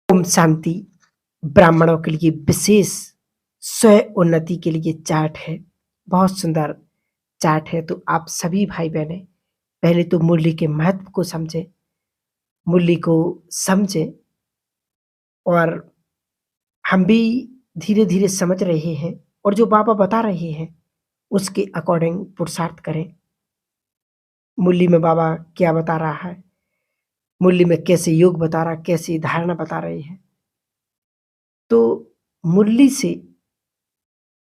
ओम शांति। ब्राह्मणों के लिए विशेष स्वयं उन्नति के लिए चार्ट है। बहुत सुंदर चार्ट है। तो आप सभी भाई बहनें पहले तो मुरली के महत्व को समझें, मुरली को समझें और हम भी धीरे-धीरे समझ रहे हैं और जो बाबा बता रहे हैं उसके अकॉर्डिंग पुरुषार्थ करें। मुरली में बाबा क्या बता रहा है, मुरली में कैसे योग बता रहा है, कैसी धारणा बता रहे हैं। तो मुरली से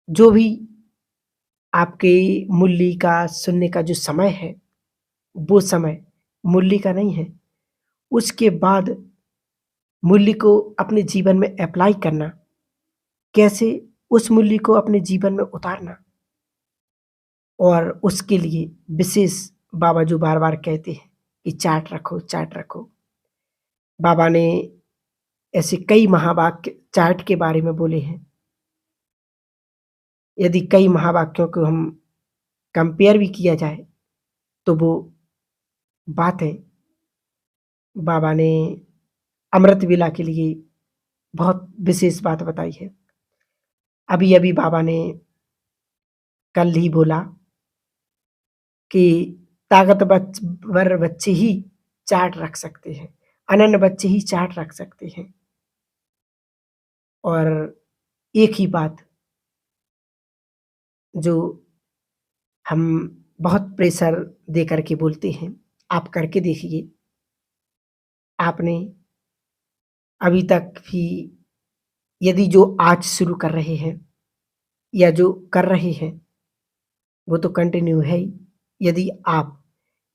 जो भी आपके मुरली का सुनने का जो समय है, वो समय मुरली का नहीं है। उसके बाद मुरली को अपने जीवन में अप्लाई करना, कैसे उस मुरली को अपने जीवन में उतारना और उसके लिए विशेष बाबा जो बार-बार कहते हैं कि चार्ट रखो, चार्ट रखो। बाबा ने ऐसे कई महावाक्य चार्ट के बारे में बोले हैं। यदि कई महावाक्यों को हम कंपेयर भी किया जाए, तो वो बातें बाबा ने अमृत वेला के लिए बहुत विशेष बात बताई है। अभी-अभी बाबा ने कल ही बोला कि ताकतवर बच्चे ही चार्ट रख सकते हैं, अनन्य बच्चे ही चार्ट रख सकते हैं। और एक ही बात जो हम बहुत प्रेशर दे कर के बोलते हैं, आप करके देखिए। आपने अभी तक भी यदि जो आज शुरू कर रहे हैं या जो कर रहे हैं, वो तो कंटिन्यू है ही।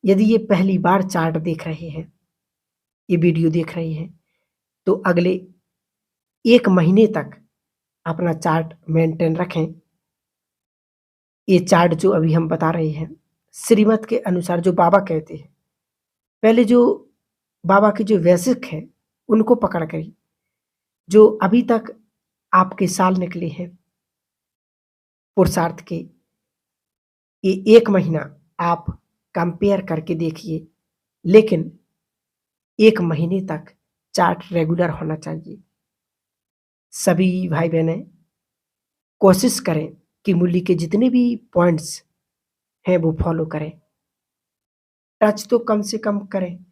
यदि ये पहली बार चार्ट देख रहे हैं, ये वीडियो देख रहे हैं, तो अगले 1 महीने तक अपना चार्ट मेंटेन रखें। ये चार्ट जो अभी हम बता रहे हैं, श्रीमत के अनुसार जो बाबा कहते हैं, पहले जो बाबा के जो वैसिक हैं, उनको पकड़ कर जो अभी तक आपके साल निकले हैं पुरुषार्थ के, ये 1 महीना आप कंपेयर करके देखिए, लेकिन 1 महीने तक चार्ट रेगुलर होना चाहिए। सभी भाई-बहनें कोशिश करें कि मुरली के जितने भी पॉइंट्स हैं वो फॉलो करें। टच तो कम से कम करें।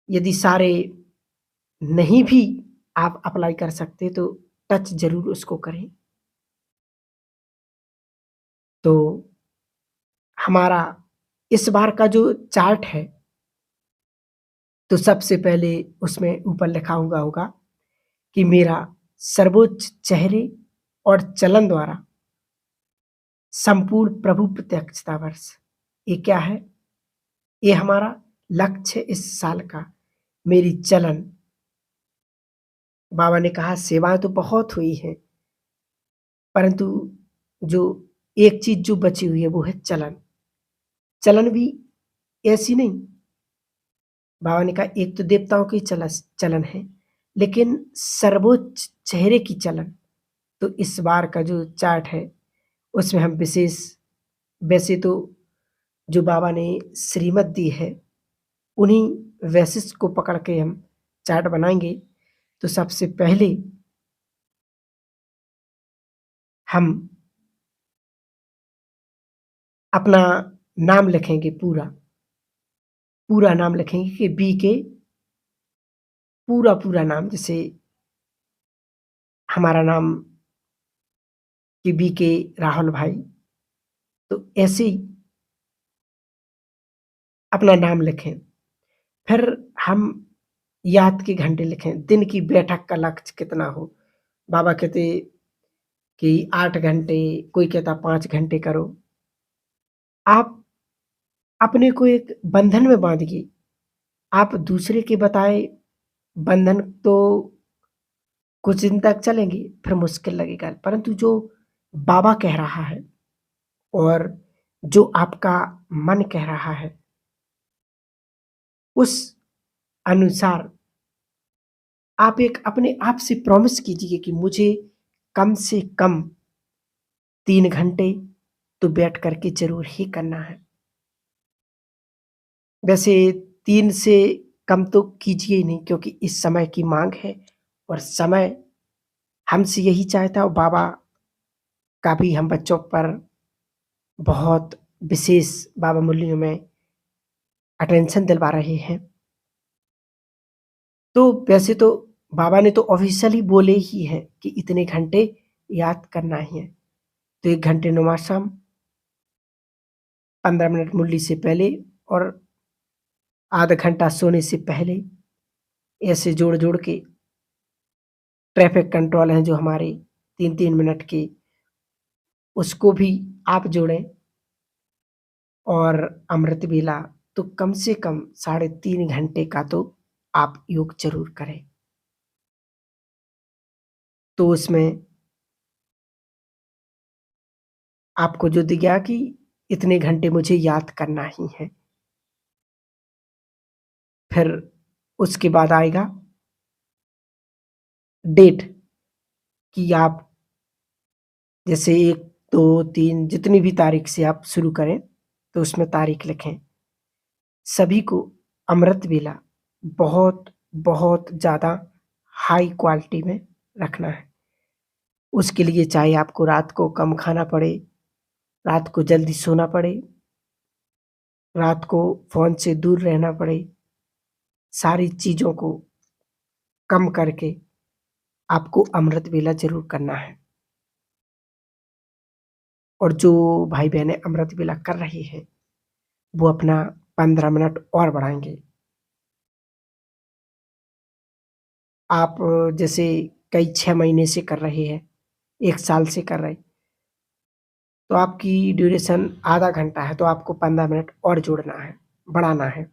यदि सारे नहीं भी आप अप्लाई कर सकते तो टच ज़रूर उसको करें। तो हमारा इस बार का जो चार्ट है, तो सबसे पहले उसमें ऊपर लिखा हुआ होगा कि मेरा सर्वोच्च चेहरे और चलन द्वारा संपूर्ण प्रभु प्रत्यक्षता वर्ष। ये क्या है? ये हमारा लक्ष्य इस साल का, मेरी चलन। बाबा ने कहा सेवाएँ तो बहुत हुई हैं, परंतु जो एक चीज़ जो बची हुई है वो है चलन। चलन भी ऐसी नहीं, बाबा ने कहा एक तो देवताओं की चलन है, लेकिन सर्वोच्च चेहरे की चलन। तो इस बार का जो चार्ट है, उसमें हम विशेष वैसे तो जो बाबा ने श्रीमत दी है, उन्हीं वैशिष्ट को पकड़ के हम चार्ट बनाएँगे। तो सबसे पहले हम अपना नाम लिखेंगे पूरा। पूरा नाम लिखेंगे कि बी के पूरा नाम, जैसे हमारा नाम कि बी के राहुल भाई, तो ऐसे ही अपना नाम लिखें। फिर हम याद के घंटे लिखें, दिन की बैठक का लक्ष्य कितना हो। बाबा कहते कि 8 घंटे, कोई कहता 5 घंटे करो। आप अपने को एक बंधन में बाँधिए। आप दूसरे के बताए बंधन तो कुछ दिन तक चलेंगे, फिर मुश्किल लगेगा। परंतु जो बाबा कह रहा है और जो आपका मन कह रहा है, उस अनुसार आप एक अपने आप से प्रॉमिस कीजिए कि मुझे कम से कम 3 घंटे तो बैठ कर के ज़रूर ही करना है। वैसे 3 से कम तो कीजिए ही नहीं क्योंकि इस समय की माँग है और समय हमसे यही चाहता है और बाबा का भी हम बच्चों पर बहुत विशेष बाबा मुरलियों में अटेंशन दिलवा रहे हैं। तो वैसे तो बाबा ने तो ऑफ़िशियली बोले ही हैं कि इतने घंटे याद करना ही है। तो 1 घंटे नमाज़-शाम, 15 मिनट मुरली से पहले और आधा घंटा सोने से पहले, ऐसे जोड़-जोड़ के ट्रैफ़िक कंट्रोल हैं जो हमारे 3-3 मिनट के, उसको भी आप जोड़ें और अमृत वेला तो कम से कम साढ़े 3 घंटे का तो आप योग ज़रूर करें। तो उसमें आपको जो दिया कि इतने घंटे मुझे याद करना ही है। फिर उसके बाद आएगा डेट कि आप जैसे 1, 2, 3 जितनी भी तारीख से आप शुरू करें, तो उसमें तारीख लिखें। सभी को अमृत वेला बहुत, बहुत ज़्यादा हाई क्वालिटी में रखना है। उसके लिए चाहे आपको रात को कम खाना पड़े, रात को जल्दी सोना पड़े, रात को फ़ोन से दूर रहना पड़े, सारी चीज़ों को कम करके आपको अमृत वेला ज़रूर करना है। और जो भाई-बहनें अमृत वेला कर रहे हैं, वो अपना 15 मिनट और बढ़ाएँगे। आप जैसे कई 6 महीने से कर रहे हैं, 1 साल से कर रहे हैं, तो आपकी ड्यूरेशन आधा घंटा है, तो आपको 15 मिनट और जोड़ना है, बढ़ाना है।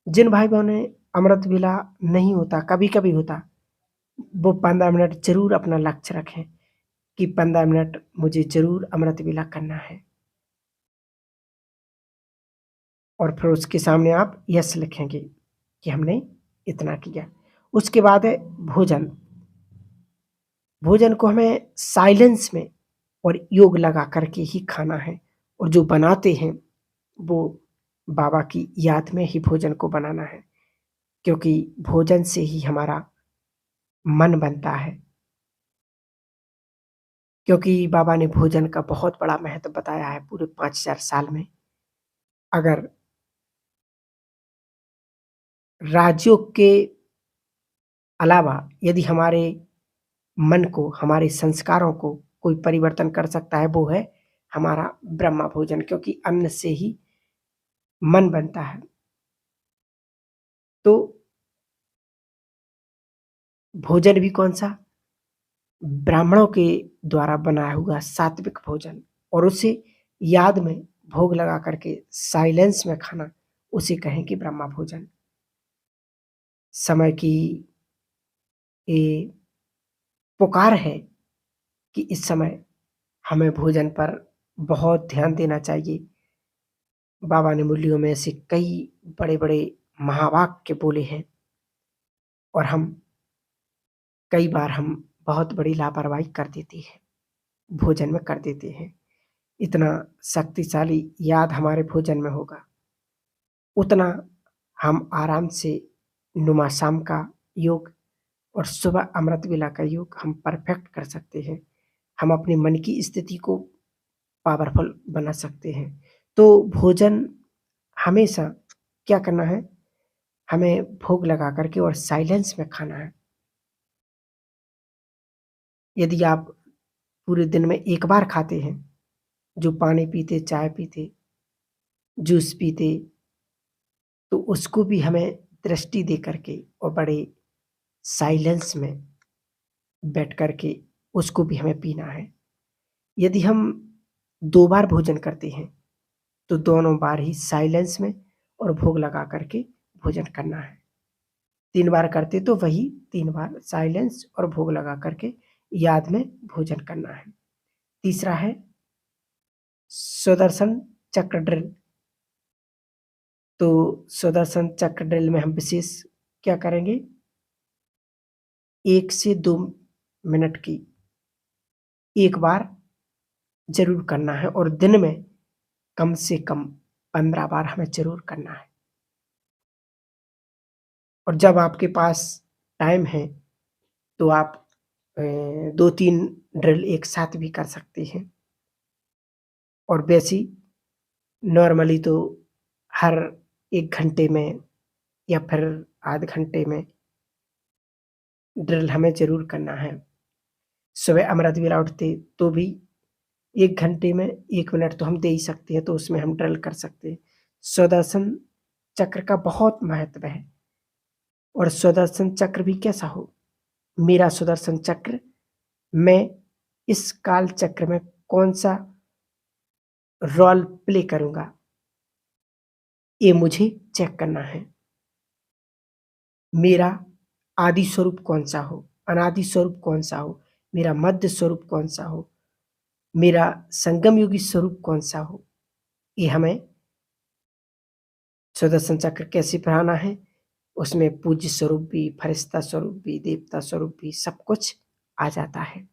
जिन भाई-बहनें अमृत वेला नहीं होता, कभी-कभी होता, वो 15 मिनट ज़रूर अपना लक्ष्य रखें कि 15 मिनट मुझे ज़रूर अमृत वेला करना है। और फिर उसके सामने आप यस लिखेंगे कि हमने इतना किया। उसके बाद है भोजन। भोजन को हमें साइलेंस में और योग लगा कर के ही खाना है और जो बनाते हैं, वो बाबा की याद में ही भोजन को बनाना है, क्योंकि भोजन से ही हमारा मन बनता है। क्योंकि बाबा ने भोजन का बहुत बड़ा महत्व बताया है पूरे 5000 साल में। अगर राजयोग के अलावा यदि हमारे मन को, हमारे संस्कारों को कोई परिवर्तन कर सकता है, वो है हमारा ब्रह्म भोजन क्योंकि अन्न से ही मन बनता है। तो भोजन भी कौन-सा? ब्राह्मणों के द्वारा बनाया हुआ सात्विक भोजन और उसे याद में भोग लगा कर के साइलेंस में खाना, उसे कहें कि ब्रह्म भोजन। समय की ये पुकार है कि इस समय हमें भोजन पर बहुत ध्यान देना चाहिए। बाबा ने मुरलियों में ऐसे कई बड़े-बड़े महावाक्य बोले हैं और कई बार हम बहुत बड़ी लापरवाही कर देते हैं, भोजन में कर देते हैं। इतना शक्तिशाली याद हमारे भोजन में होगा, उतना हम आराम से नुमा-शाम का योग और सुबह अमृत वेला का योग हम परफेक्ट कर सकते हैं। हम अपने मन की स्थिति को पावरफुल बना सकते हैं। तो भोजन हमेशा क्या करना है, हमें भोग लगा कर के और साइलेंस में खाना है। यदि आप पूरे दिन में 1 बार खाते हैं, जो पानी पीते, चाय पीते, जूस पीते, तो उसको भी हमें दृष्टि दे कर के और बड़े साइलेंस में बैठ कर के उसको भी हमें पीना है। यदि हम 2 बार भोजन करते हैं, तो दोनों बार ही साइलेंस में और भोग लगा कर के भोजन करना है। 3 बार करते तो वही 3 बार साइलेंस और भोग लगा कर के याद में भोजन करना है। तीसरा है सुदर्शन चक्र ड्रिल। तो सुदर्शन चक्र ड्रिल में हम विशेष क्या करेंगे, 1 से 2 मिनट की 1 बार ज़रूर करना है और दिन में कम से कम 15 बार हमें ज़रूर करना है। और जब आपके पास टाइम है तो आप 2-3 ड्रिल एक साथ भी कर सकते हैं। और वैसे ही नॉर्मली तो हर 1 घंटे में या फिर आधे घंटे में ड्रिल हमें ज़रूर करना है। सुबह अमृत वेला उठते तो भी 1 घंटे में 1 मिनट तो हम दे ही सकते हैं, तो उसमें हम ड्रिल कर सकते हैं। सुदर्शन चक्र का बहुत महत्व है। और सुदर्शन चक्र भी कैसा हो? मेरा सुदर्शन चक्र, मैं इस काल चक्र में कौन-सा रोल प्ले करूँगा, ये मुझे चेक करना है। मेरा आदि स्वरूप कौन-सा हो, अनादि स्वरूप कौन-सा हो, मेरा मध्य स्वरूप कौन-सा हो, मेरा संगम युगी स्वरूप कौन-सा हो, ये हमें सुदर्शन चक्र कैसे पढ़ाना है, उसमें पूज्य स्वरूप भी, फरिश्ता स्वरूप भी, देवता स्वरूप भी सब कुछ आ जाता है।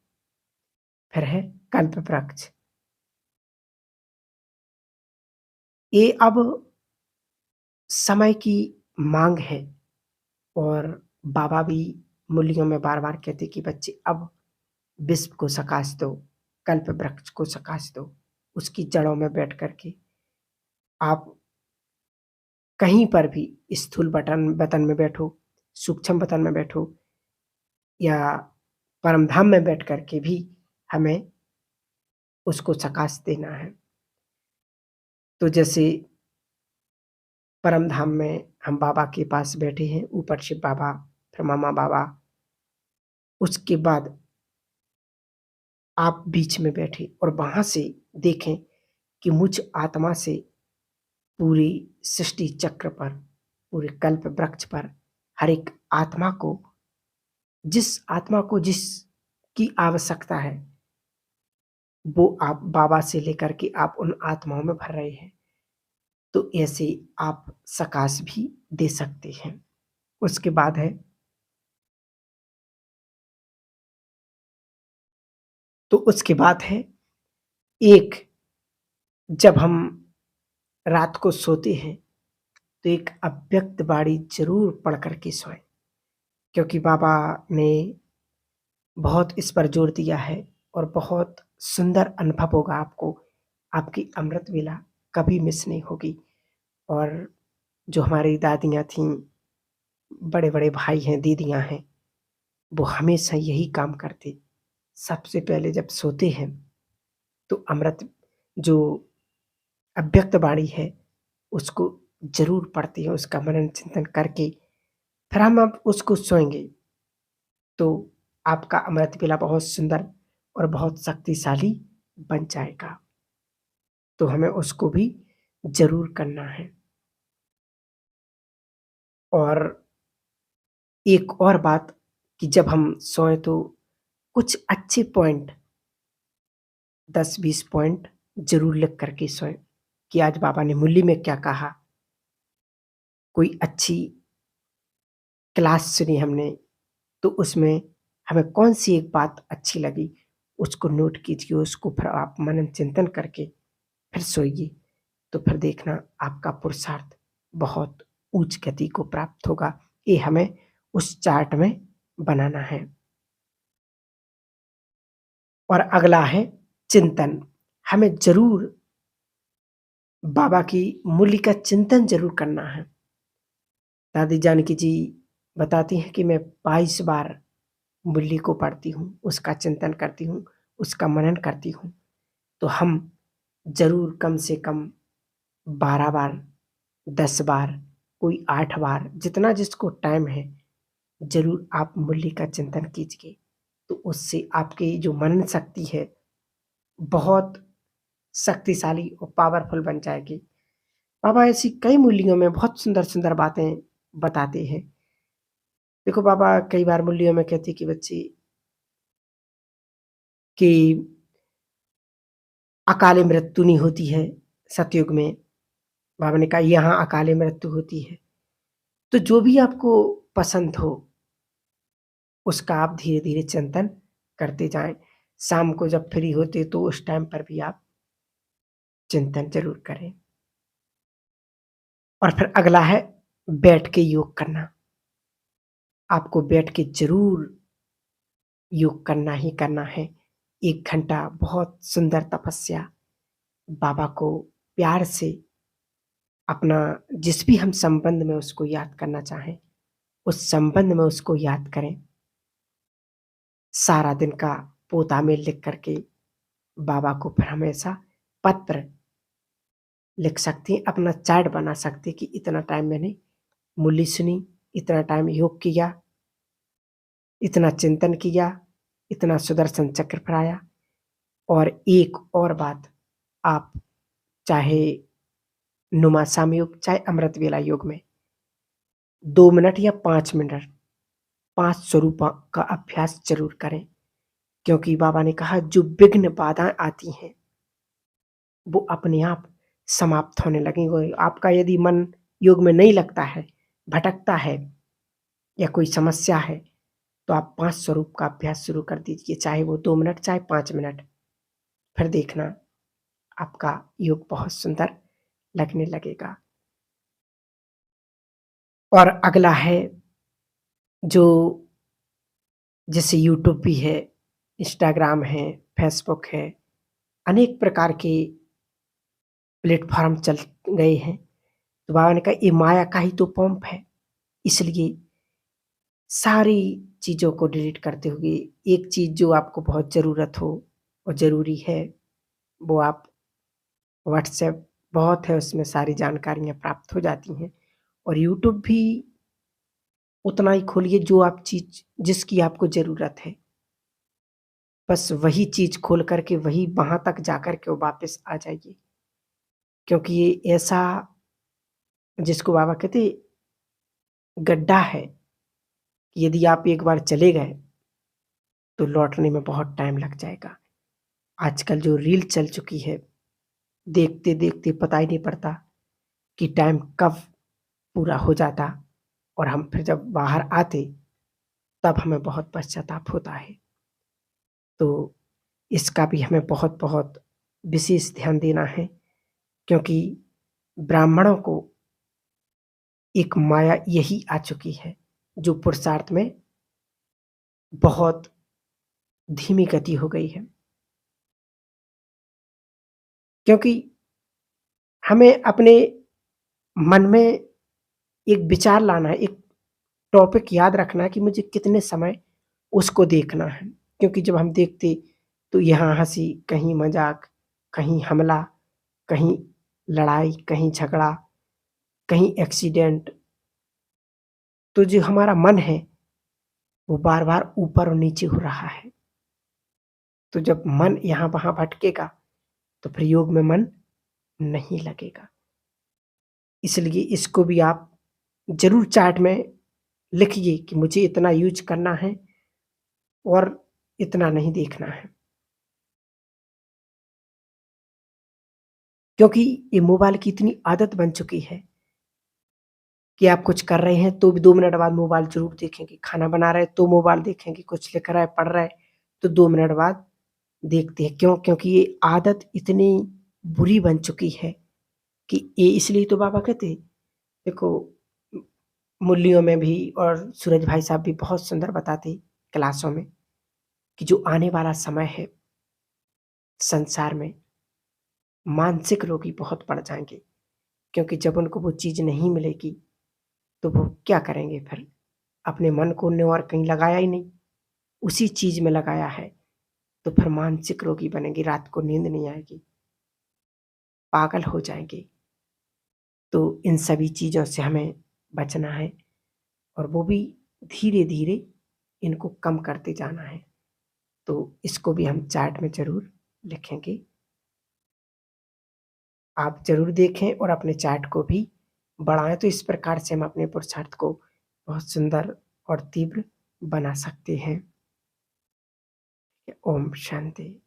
फिर है कल्प वृक्ष। ये अब समय की माँग है और बाबा भी मुरलियों में बार-बार कहते कि बच्चे अब विश्व को सकाश दो, कल्प वृक्ष को सकाश दो। उसकी जड़ों में बैठ कर के आप कहीं पर भी स्थूल वतन में बैठो, सूक्ष्म वतन में बैठो या परमधाम में बैठ कर के भी हमें उसको सकाश देना है। तो जैसे परमधाम में हम बाबा के पास बैठे हैं, ऊपर शिव बाबा, फिर मामा बाबा, उसके बाद आप बीच में बैठे और वहाँ से देखें कि मुझ आत्मा से पूरी सृष्टि चक्र पर, पूरे कल्प वृक्ष पर हर एक आत्मा को, जिस आत्मा को जिसकी आवश्यकता है, वो आप बाबा से लेकर के आप उन आत्माओं में भर रहे हैं। तो ऐसे आप सकाश भी दे सकते हैं। उसके बाद है उसके बाद है एक, जब हम रात को सोते हैं तो एक अव्यक्त वाणी ज़रूर पढ़ कर के सोएँ, क्योंकि बाबा ने बहुत इस पर जोर दिया है और बहुत सुंदर अनुभव होगा आपको। आपकी अमृत वेला कभी मिस नहीं होगी। और जो हमारी दादियाँ थीं, बड़े-बड़े भाई हैं, दीदियाँ हैं, वो हमेशा यही काम करते। सबसे पहले जब सोते हैं तो अमृत जो अव्यक्त वाणी है उसको ज़रूर पढ़ते हैं, उसका मनन चिंतन करके फिर हम अब उसको सोएँगे। तो आपका अमृत वेला बहुत सुंदर और बहुत शक्तिशाली बन जाएगा। तो हमें उसको भी ज़रूर करना है। और एक और बात कि जब हम सोएँ तो कुछ अच्छे पॉइंट 10-20 पॉइंट ज़रूर लिख कर के सोएँ कि आज बाबा ने मुरली में क्या कहा। कोई अच्छी क्लास सुनी हमने, तो उसमें हमें कौन-सी एक बात अच्छी लगी, उसको नोट कीजिए, उसको फिर आप मनन चिंतन करके फिर सोइए। तो फिर देखना आपका पुरुषार्थ बहुत उच्च गति को प्राप्त होगा। ये हमें उस चार्ट में बनाना है। और अगला है चिंतन। हमें ज़रूर बाबा की मूल्य का चिंतन ज़रूर करना है। दादी जानकी जी बताती हैं कि मैं 22 बार मूल्य को पढ़ती हूँ, उसका चिंतन करती हूँ, उसका मनन करती हूँ। तो हम ज़रूर कम से कम 12 बार, 10 बार, कोई 8 बार, जितना जिसको टाइम है, ज़रूर आप मूल्य का चिंतन कीजिए। तो उससे आपकी जो मनन शक्ति है, बहुत शक्तिशाली और पावरफुल बन जाएगी। बाबा ऐसी कई मूल्यों में बहुत सुंदर-सुंदर बातें बताते हैं। देखो बाबा कई बार मूल्यों में कहते हैं कि बच्चे कि अकाले मृत्यु नहीं होती है सतयुग में। बाबा ने कहा यहाँ अकाले मृत्यु होती है। तो जो भी आपको पसंद हो, उसका आप धीरे-धीरे चिंतन करते जाएँ। शाम को जब फ्री होते तो उस टाइम पर भी आप चिंतन ज़रूर करें। और फिर अगला है बैठ के योग करना। आपको बैठ के ज़रूर योग करना ही करना है। 1 घंटा बहुत सुंदर तपस्या बाबा को प्यार से अपना जिस भी हम संबंध में उसको याद करना चाहें, उस संबंध में उसको याद करें। सारा दिन का पोता में लिख कर के बाबा को फिर हमेशा पत्र लिख सकती हैं, अपना चार्ट बना सकती हैं कि इतना टाइम मैंने मुरली सुनी, इतना टाइम योग किया, इतना चिंतन किया, इतना सुदर्शन चक्र फहराया। और एक और बात, आप चाहे नुमासाम योग, चाहे अमृत वेला योग में 2 मिनट या 5 मिनट 5 स्वरूप का अभ्यास ज़रूर करें, क्योंकि बाबा ने कहा जो विघ्न बाधाएँ आती हैं, वो अपने आप समाप्त होने लगेंगी। आपका यदि मन योग में नहीं लगता है, भटकता है या कोई समस्या है, तो आप 5 स्वरूप का अभ्यास शुरू कर दीजिए, चाहे वो 2 मिनट, चाहे 5 मिनट। फिर देखना आपका योग बहुत सुंदर लगने लगेगा। और अगला है जो जैसे यूट्यूब भी है, इंस्टाग्राम है, फेसबुक है, अनेक प्रकार के प्लेटफ़ॉर्म चल गए हैं। तो बाबा ने कहा ये माया का ही तो पंप है, इसलिए सारी चीज़ों को डिलीट करते हुए एक चीज़ जो आपको बहुत ज़रूरत हो और ज़रूरी है, वो आप व्हाट्सएप बहुत है, उसमें सारी जानकारियाँ प्राप्त हो जाती हैं। और यूट्यूब भी उतना ही खोलिए जो आप चीज़ जिसकी आपको ज़रूरत है। बस वही चीज़ खोल कर के वही वहाँ तक जाकर के वापस आ जाइए। क्योंकि ये ऐसा जिसको बाबा कहते गड्ढा है, कि यदि आप एक बार चले गए, तो लौटने में बहुत टाइम लग जाएगा। आजकल जो रील चल चुकी है, देखते-देखते पता ही नहीं पड़ता कि टाइम कब पूरा हो जाता और हम फिर जब बाहर आते, तब हमें बहुत पश्चाताप होता है। तो इसका भी हमें बहुत-बहुत विशेष ध्यान देना है, क्योंकि ब्राह्मणों को एक माया यही आ चुकी है, जो पुरुषार्थ में बहुत धीमी गति हो गई है। क्योंकि हमें अपने मन में एक विचार लाना है, एक टॉपिक याद रखना है कि मुझे कितने समय उसको देखना है। क्योंकि जब हम देखते, तो यहाँ हँसी, कहीं मज़ाक, कहीं हमला, कहीं लड़ाई, कहीं झगड़ा, कहीं एक्सीडेंट, तो जो हमारा मन है, वो बार-बार ऊपर और नीचे हो रहा है। तो जब मन यहाँ-वहाँ भटकेगा, तो फिर योग में मन नहीं लगेगा। इसलिए इसको भी आप ज़रूर चार्ट में लिखिए कि मुझे इतना यूज़ करना है और इतना नहीं देखना है। क्योंकि ये मोबाइल की इतनी आदत बन चुकी है कि आप कुछ कर रहे हैं तो भी 2 मिनट बाद मोबाइल ज़रूर देखेंगे, खाना बना रहे हैं तो मोबाइल देखेंगे, कुछ लिख रहा है, पढ़ रहा है तो 2 मिनट बाद देखते हैं। क्यों? क्योंकि ये आदत इतनी बुरी बन चुकी है कि ये इसलिए तो बाबा कहते हैं, देखो मुरलियों में भी और सूरज भाई साहब भी बहुत सुंदर बताते क्लासों में कि जो आने वाला समय है संसार में, मानसिक रोगी बहुत बढ़ जाएँगे। क्योंकि जब उनको वो चीज़ नहीं मिलेगी, तो वो क्या करेंगे फिर? अपने मन को उन्होंने और कहीं लगाया ही नहीं, उसी चीज़ में लगाया है, तो फिर मानसिक रोगी बनेंगे, रात को नींद नहीं आएगी, पागल हो जाएँगे। तो इन सभी चीज़ों से हमें बचना है और वो भी धीरे-धीरे इनको कम करते जाना है। तो इसको भी हम चार्ट में ज़रूर लिखेंगे। आप ज़रूर देखें और अपने चार्ट को भी बढ़ाएँ, तो इस प्रकार से हम अपने पुरुषार्थ को बहुत सुंदर और तीव्र बना सकते हैं। ओम शांति।